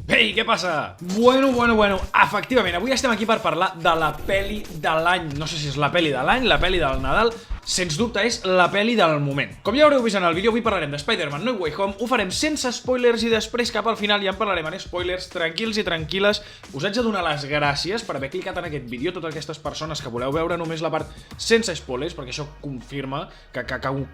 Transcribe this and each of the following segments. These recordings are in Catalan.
Ei, què passa? Bueno, efectivament, avui estem aquí per parlar de la peli de l'any. No sé si és la peli de l'any, la peli del Nadal. Sens dubte és la peli del moment. Com ja haureu vist en el vídeo, avui parlarem de Spider-Man No Way Home. Ho farem sense spoilers i després cap al final ja en parlarem en spoilers, tranquils i tranquil·les. Us haig de donar les gràcies per haver clicat en aquest vídeo, totes aquestes persones que voleu veure només la part sense spoilers, perquè això confirma que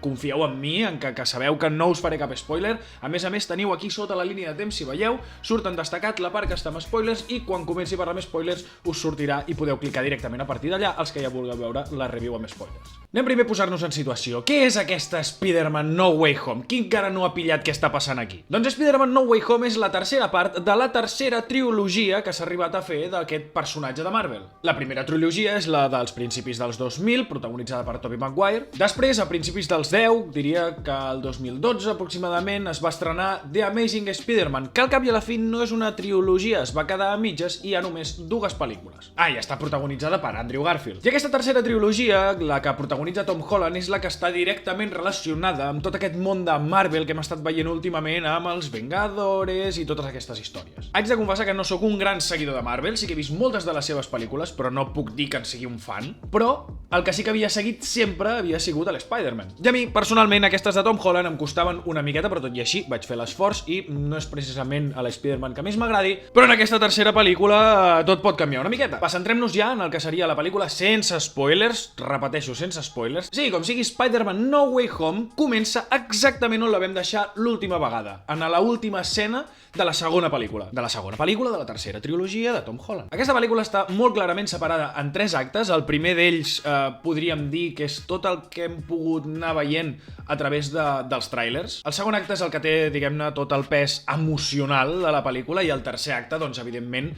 confieu en mi, en que sabeu que no us faré cap spoiler. A més, teniu aquí sota la línia de temps, si veieu, surten destacat la part que està amb spoilers i quan comenci a parlar amb spoilers us sortirà i podeu clicar directament a partir d'allà els que ja vulgueu veure la review amb spoilers. Anem primer a posar-nos en situació. Què és aquesta Spider-Man No Way Home? Qui encara no ha pillat què està passant aquí? Doncs Spider-Man No Way Home és la tercera part de la tercera trilogia que s'ha arribat a fer d'aquest personatge de Marvel. La primera trilogia és la dels principis dels 2000, protagonitzada per Tobey Maguire. Després, a principis dels 10, diria que el 2012 aproximadament, es va estrenar The Amazing Spider-Man, que al cap i a la fi no és una trilogia, es va quedar a mitges i hi ha només dues pel·lícules. I està protagonitzada per Andrew Garfield. I aquesta tercera trilogia, la que protagonitza Tom Holland, és la que està directament relacionada amb tot aquest món de Marvel que hem estat veient últimament amb els Vengadores i totes aquestes històries. Haig de confessar que no sóc un gran seguidor de Marvel, sí que he vist moltes de les seves pel·lícules, però no puc dir que en sigui un fan. Però el que sí que havia seguit sempre havia sigut l'Spider-Man. I a mi, personalment, aquestes de Tom Holland em costaven una miqueta, però tot i així vaig fer l'esforç i no és precisament a l'Spider-Man que més m'agradi, però en aquesta tercera pel·lícula tot pot canviar una miqueta. Centrem-nos ja en el que seria la pel·lícula sense spoilers, repeteixo, sense spoilers. Sí, com sigui, Spider-Man No Way Home comença exactament on la vam deixar l'última vegada, en la última escena de la segona pel·lícula. De la tercera trilogia de Tom Holland. Aquesta pel·lícula està molt clarament separada en tres actes. El primer d'ells podríem dir que és tot el que hem pogut anar veient a través dels tràilers. El segon acte és el que té, diguem-ne, tot el pes emocional de la pel·lícula i el tercer acte, doncs, evidentment,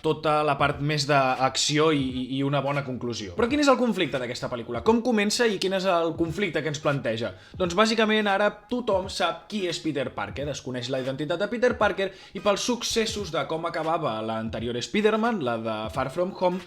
tota la part més d'acció i una bona conclusió. Però quin és el conflicte d'aquesta pel·lícula? Com comença i quin és el conflicte que ens planteja? Doncs bàsicament ara tothom sap qui és Peter Parker, desconeix la identitat de Peter Parker i pels successos de com acabava l'anterior Spider-Man, la de Far From Home,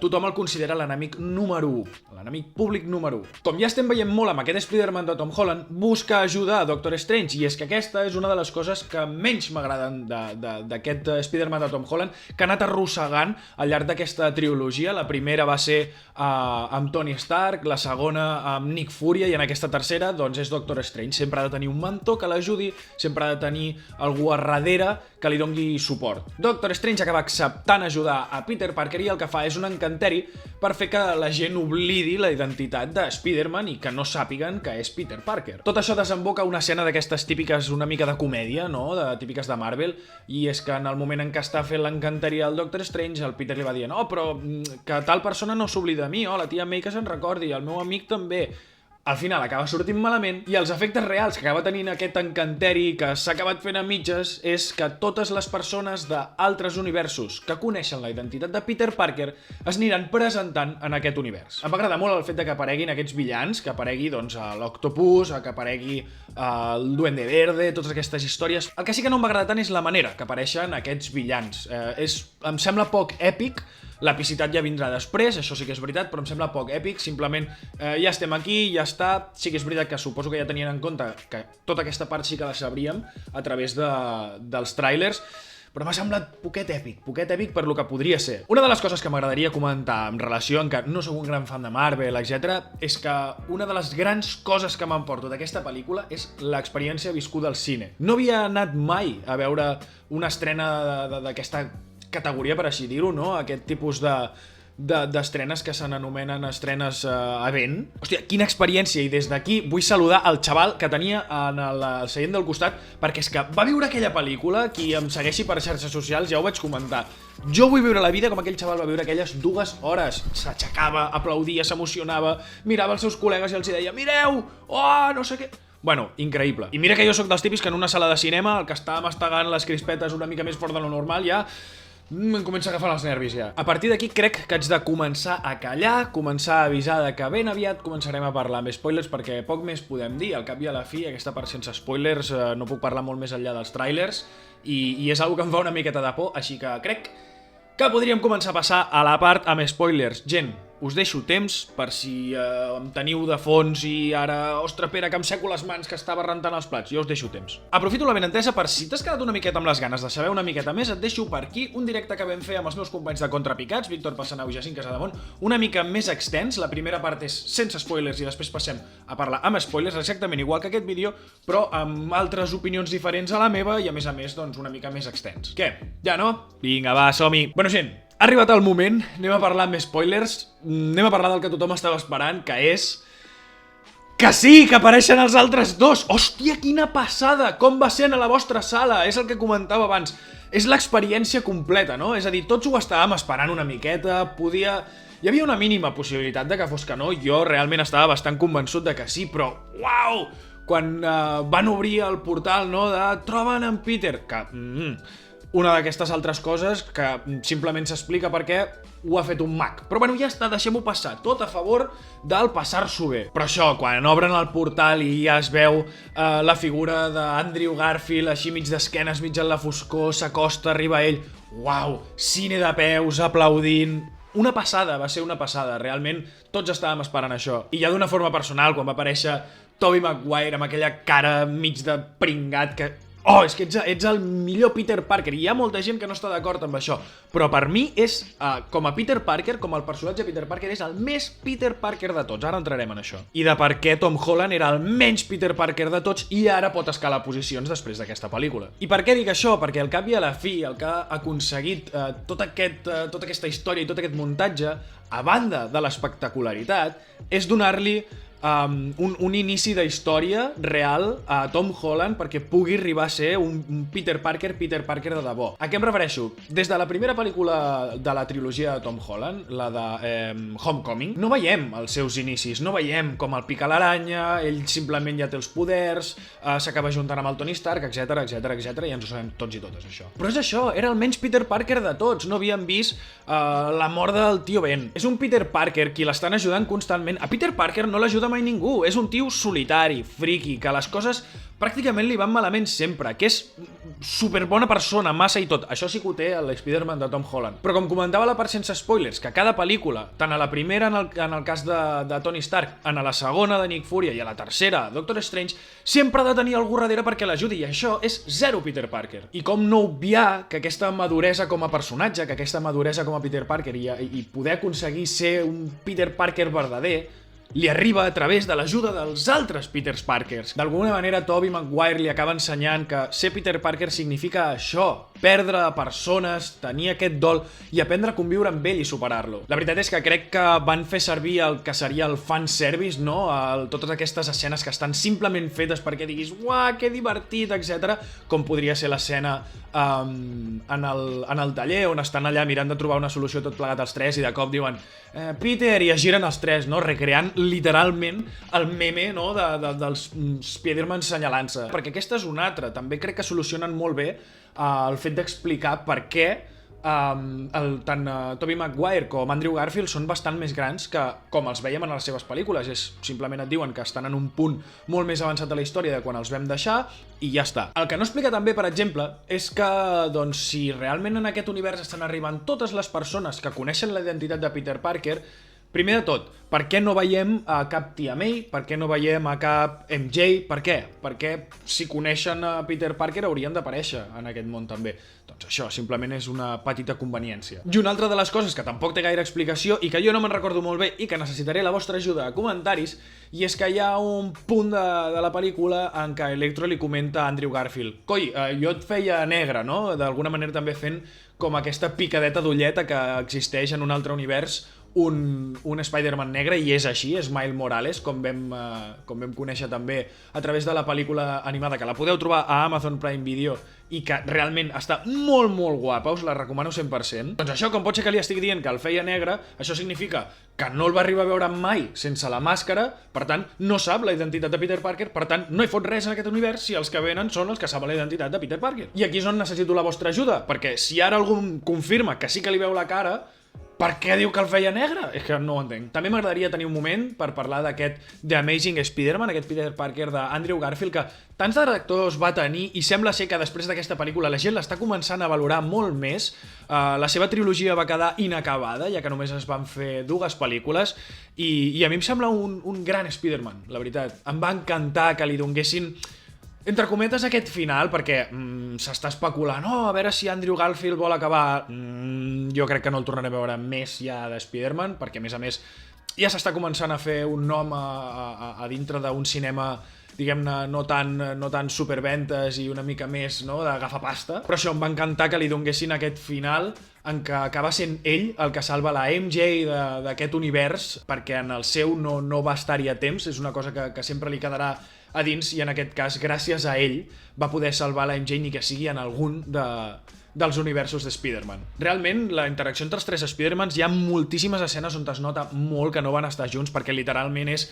tothom el considera l'enemic número 1, l'enemic públic número 1. Com ja estem veient molt amb aquest Spider-Man de Tom Holland, busca ajudar a Doctor Strange, i és que aquesta és una de les coses que menys m'agraden d'aquest Spider-Man de Tom Holland, que ha anat arrossegant al llarg d'aquesta trilogia. La primera va ser amb Tony Stark, la segona amb Nick Fury, i en aquesta tercera doncs és Doctor Strange. Sempre ha de tenir un mentor que l'ajudi, sempre ha de tenir algú a darrere que li doni suport. Doctor Strange acaba acceptant ajudar a Peter Parker i el que fa és un encanteri per fer que la gent oblidi la identitat de Spider-Man i que no sàpiguen que és Peter Parker. Tot això desemboca una escena d'aquestes típiques una mica de comèdia, no? Típiques de Marvel, i és que en el moment en què està fent l'encanteri al Doctor Strange, el Peter li va dir no, però que tal persona no s'oblida de mi, la tia May que se'n recordi, el meu amic també. Al final acaba sortint malament i els efectes reals que acaba tenint aquest encanteri que s'ha acabat fent a mitges és que totes les persones d'altres universos que coneixen la identitat de Peter Parker es aniran presentant en aquest univers. Em va agradar molt el fet de que apareguin aquests villans, que aparegui doncs l'Octopus, que aparegui el Duende Verde, totes aquestes històries. El que sí que no em va agradar tant és la manera que apareixen aquests villans. Em sembla poc èpic. L'epicitat ja vindrà després, això sí que és veritat, però em sembla poc èpic, simplement ja estem aquí, ja està. Sí que és veritat que suposo que ja tenien en compte que tota aquesta part sí que la sabríem a través dels tràilers, però m'ha semblat poquet èpic per lo que podria ser. Una de les coses que m'agradaria comentar en relació amb que no soc un gran fan de Marvel, etc., és que una de les grans coses que m'emporto d'aquesta pel·lícula és l'experiència viscuda al cine. No havia anat mai a veure una estrena d'aquesta categoria, per així dir-ho, no? Aquest tipus d'estrenes que se n'anomenen estrenes event. Hòstia, quina experiència, i des d'aquí vull saludar el xaval que tenia en el seient del costat, perquè és que va viure aquella pel·lícula. Qui em segueixi per xarxes socials ja ho vaig comentar. Jo vull viure la vida com aquell xaval va viure aquelles 2 hores. S'aixecava, aplaudia, s'emocionava, mirava els seus col·legues i els deia mireu, no sé què. Bueno, increïble. I mira que jo sóc dels típics que en una sala de cinema el que està mastegant les crispetes una mica més fort de lo normal ja em comença a agafar els nervis ja. A partir d'aquí crec que haig de començar a callar, començar a avisar de que ben aviat començarem a parlar amb spoilers, perquè poc més podem dir. Al cap i a la fi, aquesta part sense spoilers no puc parlar molt més enllà dels trailers i és una que em fa una miqueta de por, així que crec que podríem començar a passar a la part amb spoilers. Gent, us deixo temps per si em teniu de fons i ara, ostres Pere, que em seco les mans que estava rentant els plats, jo us deixo temps. Aprofito la benentesa per si t'has quedat una miqueta amb les ganes de saber una miqueta més, et deixo per aquí un directe que vam fer amb els meus companys de Contrapicats, Víctor Passanau i Jacint Casademont, una mica més extens, la primera part és sense spoilers i després passem a parlar amb spoilers, exactament igual que aquest vídeo, però amb altres opinions diferents a la meva i a més, doncs una mica més extens. Què? Ja no? Vinga, va, som-hi! Bueno, gent, ha arribat el moment, anem a parlar amb spoilers, anem a parlar del que tothom estava esperant, que és... Que sí, que apareixen els altres dos! Hòstia, quina passada! Com va ser a la vostra sala? És el que comentava abans. És l'experiència completa, no? És a dir, tots ho estàvem esperant una miqueta, podia... Hi havia una mínima possibilitat de que fos que no, jo realment estava bastant convençut de que sí, però... Uau! Quan van obrir el portal, no?, de troben en Peter, que... una d'aquestes altres coses que simplement s'explica perquè ho ha fet un mag. Però bueno, ja està, deixem-ho passar. Tot a favor del passar-s'ho bé. Però això, quan obren el portal i ja es veu la figura d'Andrew Garfield així mig d'esquenes, mig en la foscor, s'acosta, arriba ell... Uau, cine de peus, aplaudint... Una passada, va ser una passada. Realment, tots estàvem esperant això. I ja d'una forma personal, quan va aparèixer Tobey Maguire amb aquella cara mig de pringat que... Oh, és que ets el millor Peter Parker. I hi ha molta gent que no està d'acord amb això. Però per mi és, com a Peter Parker, com el personatge Peter Parker, és el més Peter Parker de tots. Ara entrarem en això. I de per què Tom Holland era el menys Peter Parker de tots i ara pot escalar posicions després d'aquesta pel·lícula. I per què dic això? Perquè al cap i a la fi, el que ha aconseguit tota aquesta història i tot aquest muntatge, a banda de l'espectacularitat, és donar-li un inici de història real a Tom Holland perquè pugui arribar a ser un Peter Parker de debò. A què em refereixo? Des de la primera pel·lícula de la trilogia de Tom Holland, la de Homecoming, no veiem els seus inicis, no veiem com el pica l'aranya, ell simplement ja té els poders, s'acaba juntant amb el Tony Stark, etc, i ens ho sabem tots i totes, això. Però és això, era el menys Peter Parker de tots, no havíem vist la mort del tio Ben. És un Peter Parker qui l'estan ajudant constantment. A Peter Parker no l'ajuda mai ningú, és un tio solitari, friki, que les coses pràcticament li van malament sempre, que és superbona persona, massa i tot. Això sí que ho té l'Spider-Man de Tom Holland. Però com comentava la part sense spoilers, que cada pel·lícula, tant a la primera en el cas de Tony Stark, en la segona de Nick Fury i a la tercera Doctor Strange, sempre ha de tenir algú darrere perquè l'ajudi, i això és zero Peter Parker. I com no obviar que aquesta maduresa com a personatge, que aquesta maduresa com a Peter Parker i poder aconseguir ser un Peter Parker verdader, li arriba a través de l'ajuda dels altres Peter Parkers. D'alguna manera, Tobey Maguire li acaba ensenyant que ser Peter Parker significa això, perdre persones, tenir aquest dol i aprendre a conviure amb ell i superar-lo. La veritat és que crec que van fer servir el que seria el fanservice, no? Totes aquestes escenes que estan simplement fetes perquè diguis «Uah, que divertit», etc. Com podria ser l'escena en el taller on estan allà mirant de trobar una solució tot plegat els tres i de cop diuen «Peter», i es giren els tres, no? Recreant literalment el meme, no? dels Spider-Man senyalant-se. Perquè aquesta és una altra. També crec que solucionen molt bé el fet d'explicar per què tant Tobey Maguire com Andrew Garfield són bastant més grans que com els veiem en les seves pel·lícules. Simplement et diuen que estan en un punt molt més avançat de la història de quan els vam deixar i ja està. El que no explica també, per exemple, és que doncs, si realment en aquest univers estan arribant totes les persones que coneixen la identitat de Peter Parker, primer de tot, per què no veiem a cap tia May? Per què no veiem a cap MJ? Per què? Perquè si coneixen a Peter Parker haurien d'aparèixer en aquest món també. Doncs això, simplement és una petita conveniència. I una altra de les coses que tampoc té gaire explicació i que jo no me'n recordo molt bé i que necessitaré la vostra ajuda a comentaris, i és que hi ha un punt de la pel·lícula en què Electro li comenta a Andrew Garfield «Coi, jo et feia negre, no?», d'alguna manera també fent com aquesta picadeta d'ulleta que existeix en un altre univers un Spider-Man negre, i és així, és Miles Morales, com vam conèixer també a través de la pel·lícula animada, que la podeu trobar a Amazon Prime Video i que realment està molt, molt guapa, us la recomano 100%. Doncs això, com pot ser que li estic dient que el feia negre, això significa que no el va arribar a veure mai sense la màscara, per tant, no sap la identitat de Peter Parker, per tant, no hi fot res en aquest univers si els que venen són els que saben la identitat de Peter Parker. I aquí és on necessito la vostra ajuda, perquè si ara algú confirma que sí que li veu la cara, Per què diu que el feia negre? És que no ho entenc. També m'agradaria tenir un moment per parlar d'aquest The Amazing Spider-Man, aquest Peter Parker d'Andrew Garfield, que tants directors va tenir i sembla ser que després d'aquesta pel·lícula la gent l'està començant a valorar molt més. La seva trilogia va quedar inacabada, ja que només es van fer 2 pel·lícules, i a mi em sembla un gran Spider-Man, la veritat. Em va encantar que li donguessin entre cometes aquest final, perquè s'està especulant, a veure si Andrew Garfield vol acabar. Jo crec que no el tornaré a veure més ja de Spider-Man, perquè a més ja s'està començant a fer un nom a dintre d'un cinema, diguem-ne, no tan superventes i una mica més, no?, d'agafar pasta. Però això, em va encantar que li donguessin aquest final en què acaba sent ell el que salva la MJ d'aquest univers, perquè en el seu no va estar-hi a temps, és una cosa que sempre li quedarà a dins, i en aquest cas, gràcies a ell, va poder salvar la MJ ni que sigui en algun dels universos de Spider-Man. Realment, la interacció entre els 3 Spider-Mans, hi ha moltíssimes escenes on es nota molt que no van estar junts, perquè literalment és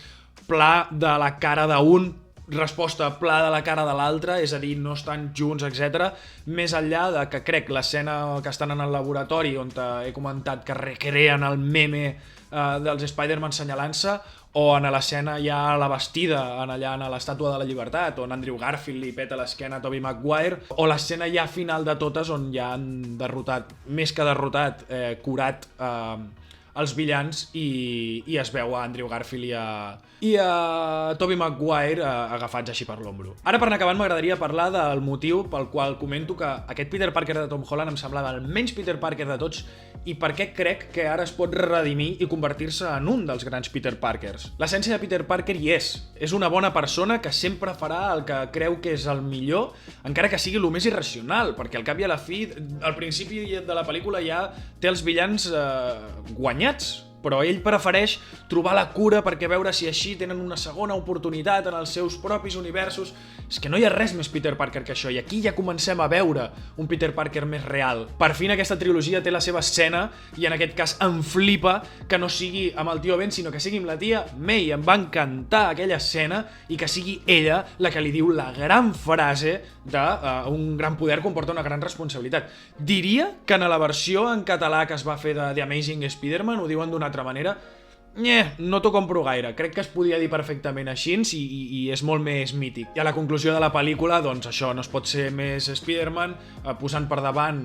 pla de la cara d'un, resposta pla de la cara de l'altre, és a dir, no estan junts, etc. Més enllà de que crec l'escena que estan en el laboratori, on he comentat que recreen el meme dels Spider-Man senyalant-se, o en l'escena ja a la bastida, allà en l'Estàtua de la Llibertat, on Andrew Garfield li peta l'esquena a Tobey Maguire, o l'escena ja final de totes, on ja han derrotat, més que derrotat, curat els villans, i es veu a Andrew Garfield i a Tobey Maguire agafats així per l'ombro. Ara, per anar acabant, m'agradaria parlar del motiu pel qual comento que aquest Peter Parker de Tom Holland em semblava el menys Peter Parker de tots, i per què crec que ara es pot redimir i convertir-se en un dels grans Peter Parkers. L'essència de Peter Parker hi és una bona persona que sempre farà el que creu que és el millor, encara que sigui el més irracional, perquè al cap i a la fi, al principi de la pel·lícula ja té els villans guanyats, però ell prefereix trobar la cura perquè veure si així tenen una segona oportunitat en els seus propis universos. És que no hi ha res més Peter Parker que això, i aquí ja comencem a veure un Peter Parker més real. Per fin aquesta trilogia té la seva escena, i en aquest cas em flipa que no sigui amb el tio Ben, sinó que sigui amb la tia May. Em va encantar aquella escena, i que sigui ella la que li diu la gran frase de un gran poder comporta una gran responsabilitat. Diria que en la versió en català que es va fer de The Amazing Spider-Man ho diuen d'una altra manera. No t'ho compro gaire, crec que es podia dir perfectament així, i és molt més mític. I a la conclusió de la pel·lícula, doncs això, no es pot ser més Spider-Man, posant per davant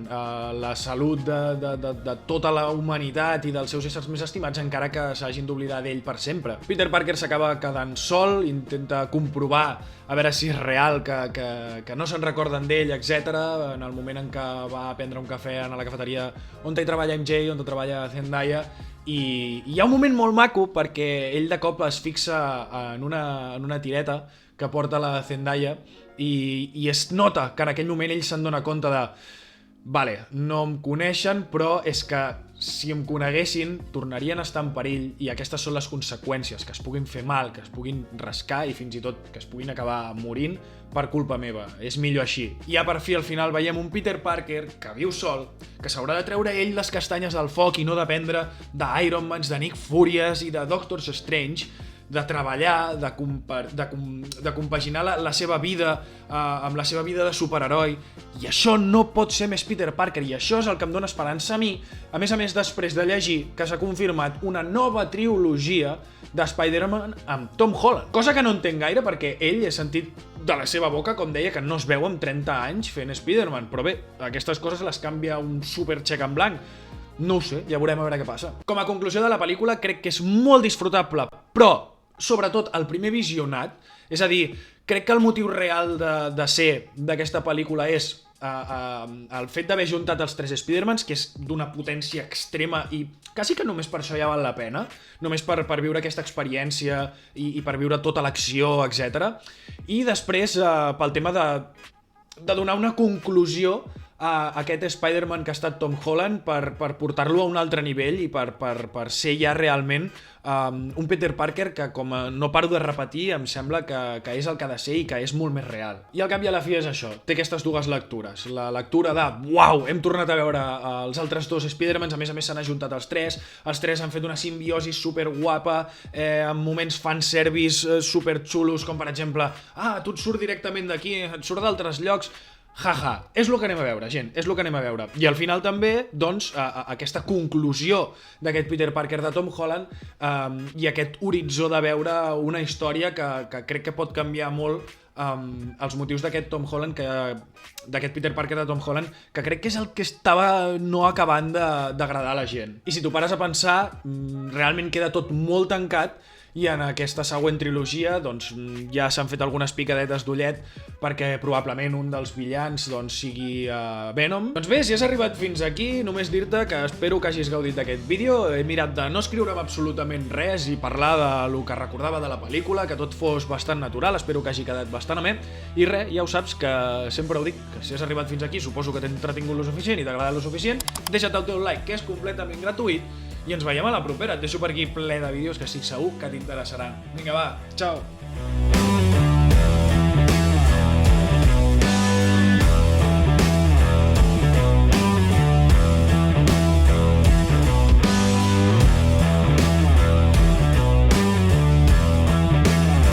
la salut de tota la humanitat i dels seus éssers més estimats, encara que s'hagin d'oblidar d'ell per sempre. Peter Parker s'acaba quedant sol, intenta comprovar a veure si és real que no se'n recorden d'ell, etc. En el moment en què va a prendre un cafè a la cafeteria on hi treballa MJ, on hi treballa Zendaya, i hi ha un moment molt maco perquè ell de cop es fixa en una tireta que porta la Zendaya, i es nota que en aquell moment ell se'n dona compte de vale, no em coneixen, però és que si em coneguessin tornarien a estar en perill, i aquestes són les conseqüències, que es puguin fer mal, que es puguin rascar i fins i tot que es puguin acabar morint per culpa meva. És millor així. I ja per fi al final veiem un Peter Parker que viu sol, que s'haurà de treure ell les castanyes del foc i no dependre d'Iron Mans, de Nick Furious i de Doctor Strange, de treballar, de compaginar la seva vida amb la seva vida de superheroi, i això no pot ser més Peter Parker, i això és el que em dona esperança a mi, a més després de llegir que s'ha confirmat una nova trilogia de Spider-Man amb Tom Holland, cosa que no entenc gaire perquè ell he sentit de la seva boca, com deia, que no es veu amb 30 anys fent Spider-Man, però bé, aquestes coses les canvia un super xec en blanc. No ho sé, ja veurem a veure què passa. Com a conclusió de la pel·lícula, crec que és molt disfrutable, però sobretot el primer visionat, és a dir, crec que el motiu real de ser d'aquesta pel·lícula és el fet d'haver juntat els 3 Spider-Mans, que és d'una potència extrema, i quasi que només per això ja val la pena, només per viure aquesta experiència i per viure tota l'acció, etc. I després pel tema de donar una conclusió a aquest Spider-Man que ha estat Tom Holland, per portar-lo a un altre nivell i per ser ja realment un Peter Parker que, com no paro de repetir, em sembla que és el que ha de ser i que és molt més real. I al cap i a la fi és això, té aquestes 2 lectures. La lectura de, uau, hem tornat a veure els altres 2 Spider-Mans, a més s'han ajuntat els 3 han fet una simbiosi super guapa, amb moments fanservice super xulos, com per exemple, tu et surt directament d'aquí, et surt d'altres llocs. Jaja, és el que anem a veure, gent, és el que anem a veure. I al final també, doncs, aquesta conclusió d'aquest Peter Parker de Tom Holland i aquest horitzó de veure una història que crec que pot canviar molt els motius d'aquest Tom Holland, d'aquest Peter Parker de Tom Holland, que crec que és el que estava no acabant d'agradar a la gent. I si t'ho pares a pensar, realment queda tot molt tancat i en aquesta següent trilogia doncs, ja s'han fet algunes picadetes d'ullet perquè probablement un dels villans doncs, sigui Venom. Doncs bé, si has arribat fins aquí, només dir-te que espero que hagis gaudit d'aquest vídeo. He mirat de no escriure'm absolutament res i parlar del que recordava de la pel·lícula, que tot fos bastant natural, espero que hagi quedat bastant amè. I res, ja ho saps, que sempre ho dic, que si has arribat fins aquí suposo que t'he entretingut lo suficient i t'ha agradat lo suficient. Deixa't el teu like, que és completament gratuït. I ens veiem a la propera. Et deixo per aquí ple de vídeos que estic segur que t'interessaran. Vinga, va, ciao!